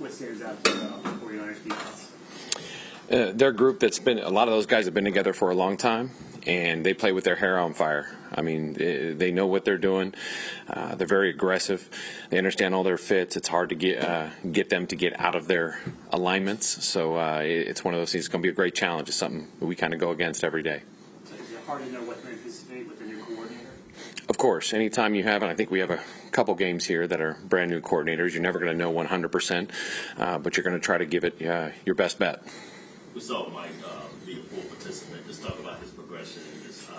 What stands out to the 49ers defense? They're a group that's been, a lot of those guys have been together for a long time, and they play with their hair on fire. I mean, they know what they're doing. They're very aggressive. They understand all their fits. It's hard to get them to get out of their alignments. So it's one of those things. It's going to be a great challenge. It's something we kind of go against every day. So is it hard to know what to anticipate with the new coordinator? Of course, anytime you have, and I think we have a couple games here that are brand new coordinators, you're never going to know 100%, but you're going to try to give it your best bet. We saw Mike be a full participant. Just talk about his progression and just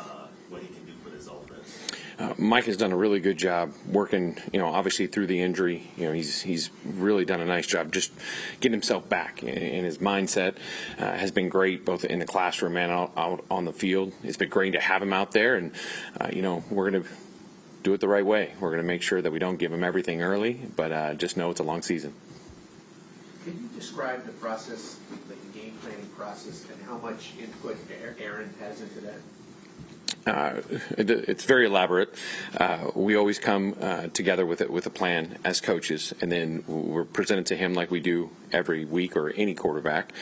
what he can do for this offense. Mike has done a really good job working, obviously through the injury. He's really done a nice job just getting himself back, and his mindset has been great both in the classroom and out on the field. It's been great to have him out there, and we're going to do it the right way. We're going to make sure that we don't give him everything early, but just know it's a long season. Can you describe the process, the game planning process, and how much input Aaron has into that? It's very elaborate. We always come together with a plan as coaches, and then we're presented to him like we do every week or any quarterback,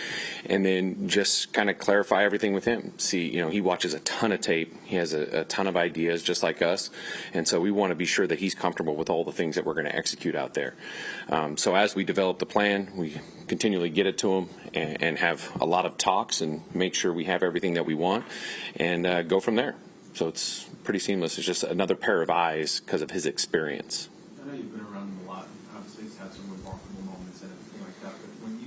and then just kind of clarify everything with him. See, he watches a ton of tape. He has a ton of ideas just like us, and so we want to be sure that he's comfortable with all the things that we're going to execute out there. So as we develop the plan, we continually get it to him and have a lot of talks and make sure we have everything that we want and go from there. So it's pretty seamless. It's just another pair of eyes because of his experience. I know you've been around him a lot. Obviously, he's had some remarkable moments and everything like that. But when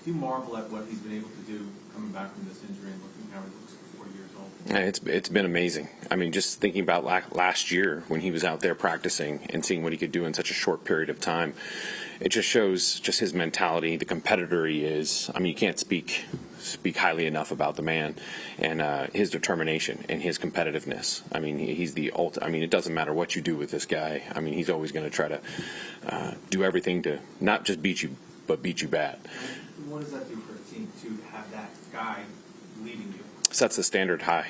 you marvel at what he's been able to do coming back from this injury and looking how he looks at 4 years old. It's been amazing. I mean, just thinking about last year when he was out there practicing and seeing what he could do in such a short period of time, it just shows just his mentality, the competitor he is. I mean, you can't speak highly enough about the man and his determination and his competitiveness. I mean, he's the ultimate. I mean, it doesn't matter what you do with this guy. I mean, he's always going to try to do everything to not just beat you, but beat you bad. What does that do for a team to have that guy leading you? Sets the standard high.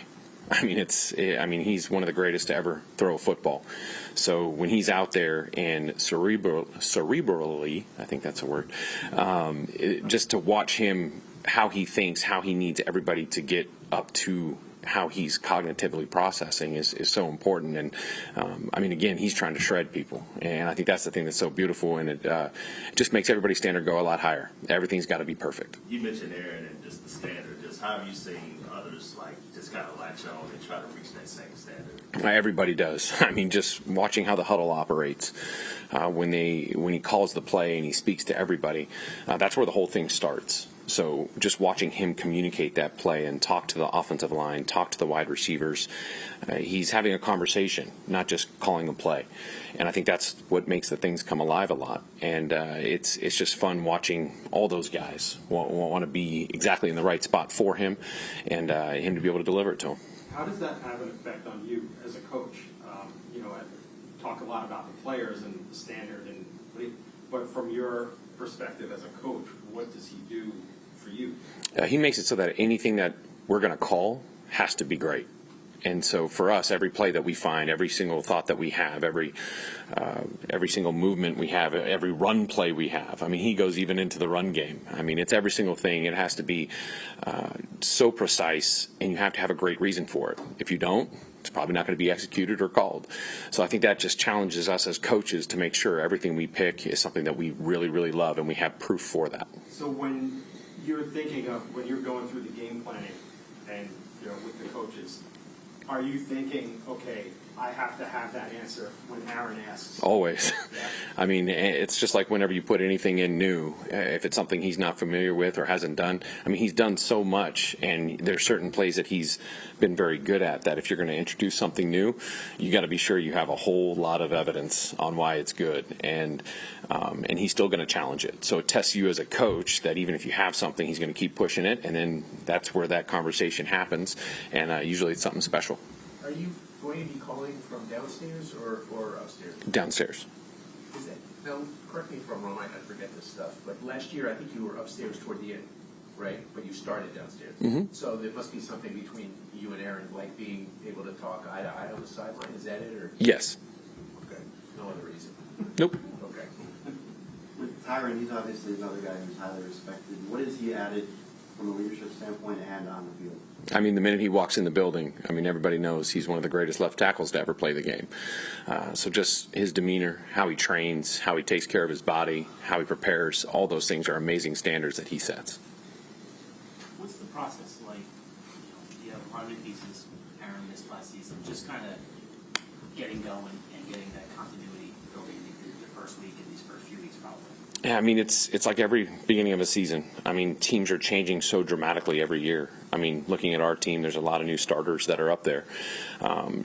I mean, he's one of the greatest to ever throw a football. So when he's out there and cerebrally, I think that's a word, just to watch him, how he thinks, how he needs everybody to get up to how he's cognitively processing is so important. And, I mean, again, he's trying to shred people. And I think that's the thing that's so beautiful. And it just makes everybody's standard go a lot higher. Everything's got to be perfect. You mentioned Aaron and just the standard. Just how have you seen others just kind of latch on and try to reach that same standard? Everybody does. I mean, just watching how the huddle operates when he calls the play and he speaks to everybody, that's where the whole thing starts. So just watching him communicate that play and talk to the offensive line, talk to the wide receivers, he's having a conversation, not just calling a play. And I think that's what makes the things come alive a lot. And it's just fun watching all those guys want to be exactly in the right spot for him and him to be able to deliver it to him. How does that have an effect on you as a coach? I talk a lot about the players and the standard, but from your perspective as a coach, what does he do for you? He makes it so that anything that we're going to call has to be great. And so for us, every play that we find, every single thought that we have, every single movement we have, every run play we have, I mean, he goes even into the run game. I mean, it's every single thing. It has to be so precise, and you have to have a great reason for it. If you don't, it's probably not going to be executed or called. So I think that just challenges us as coaches to make sure everything we pick is something that we really, really love, and we have proof for that. So when you're thinking of, when you're going through the game planning and with the coaches, are you thinking, okay, I have to have that answer when Aaron asks? Always. Yeah. I mean, it's just like whenever you put anything in new, if it's something he's not familiar with or hasn't done. I mean, he's done so much, and there's certain plays that he's been very good at that if you're going to introduce something new, you got to be sure you have a whole lot of evidence on why it's good. And he's still going to challenge it. So it tests you as a coach that even if you have something, he's going to keep pushing it, and then that's where that conversation happens, and usually it's something special. Are you going to be calling from downstairs or upstairs? Downstairs. Is that, now, correct me if I'm wrong, I forget this stuff, but last year I think you were upstairs toward the end, right? But you started downstairs. Mm-hmm. So there must be something between you and Aaron, like being able to talk eye to eye on the sideline. Is that it? Or? Yes. Okay. No other reason. Nope. Okay. With Tyron, he's obviously another guy who's highly respected. What has he added from a leadership standpoint and on the field? I mean, the minute he walks in the building, I mean, everybody knows he's one of the greatest left tackles to ever play the game. So just his demeanor, how he trains, how he takes care of his body, how he prepares, all those things are amazing standards that he sets. What's the process like? You have a lot of pieces. Aaron missed last season. Just kind of getting going and getting that continuity building in the first week and these first few weeks probably. Yeah, I mean, it's like every beginning of a season. I mean, teams are changing so dramatically every year. I mean, looking at our team, there's a lot of new starters that are up there.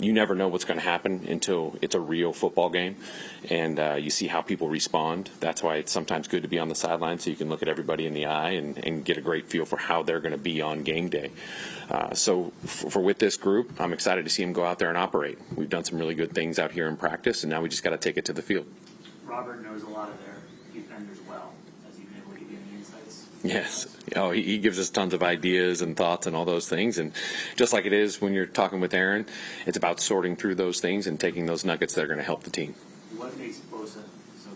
You never know what's going to happen until it's a real football game, and you see how people respond. That's why it's sometimes good to be on the sideline so you can look at everybody in the eye and get a great feel for how they're going to be on game day. So for with this group, I'm excited to see them go out there and operate. We've done some really good things out here in practice, and now we just got to take it to the field. Robert knows a lot of their defenders well. Has he been able to give you any insights? Yes. Oh, he gives us tons of ideas and thoughts and all those things. And just like it is when you're talking with Aaron, it's about sorting through those things and taking those nuggets that are going to help the team. What makes Bosa so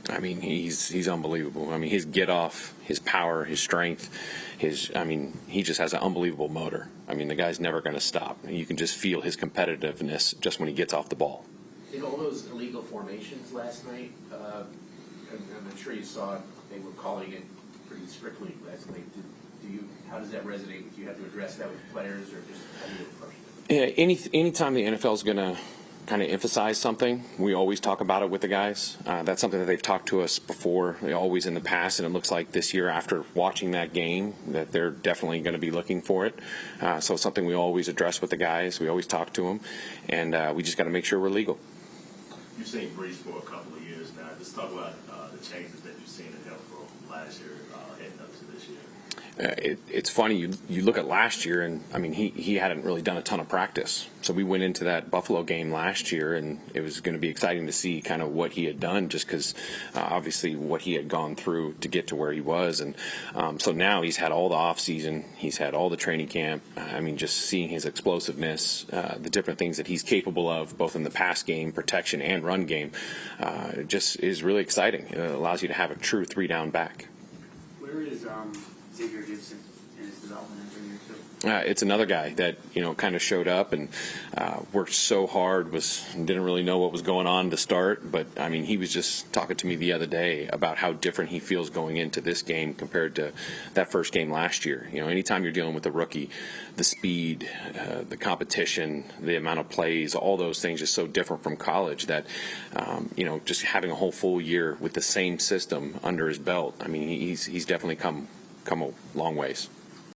good? I mean, he's unbelievable. I mean, his get off, his power, his strength, he just has an unbelievable motor. I mean, the guy's never going to stop. You can just feel his competitiveness just when he gets off the ball. In all those illegal formations last night, I'm sure you saw they were calling it pretty strictly last night. How does that resonate with you? Have to address that with players, or just how do you approach it? Yeah, anytime the NFL is going to kind of emphasize something, we always talk about it with the guys. That's something that they've talked to us before, always in the past, and it looks like this year after watching that game that they're definitely going to be looking for it. So it's something we always address with the guys. We always talk to them, and we just got to make sure we're legal. You've seen Brees for a couple of years now. Just talk about the changes that you've seen in him from last year heading up to this year. It's funny, you look at last year, and I mean, he hadn't really done a ton of practice. So we went into that Buffalo game last year, and it was going to be exciting to see kind of what he had done, just because obviously what he had gone through to get to where he was. And so now he's had all the off season, he's had all the training camp. I mean, just seeing his explosiveness, the different things that he's capable of, both in the pass game, protection, and run game, just is really exciting. It allows you to have a true 3-down back. Where is Xavier Gibson in his development in year two? It's another guy that kind of showed up and worked so hard, didn't really know what was going on to start, but I mean, he was just talking to me the other day about how different he feels going into this game compared to that first game last year. Anytime you're dealing with a rookie, the speed, the competition, the amount of plays, all those things are so different from college that just having a whole full year with the same system under his belt, I mean, he's definitely come a long ways.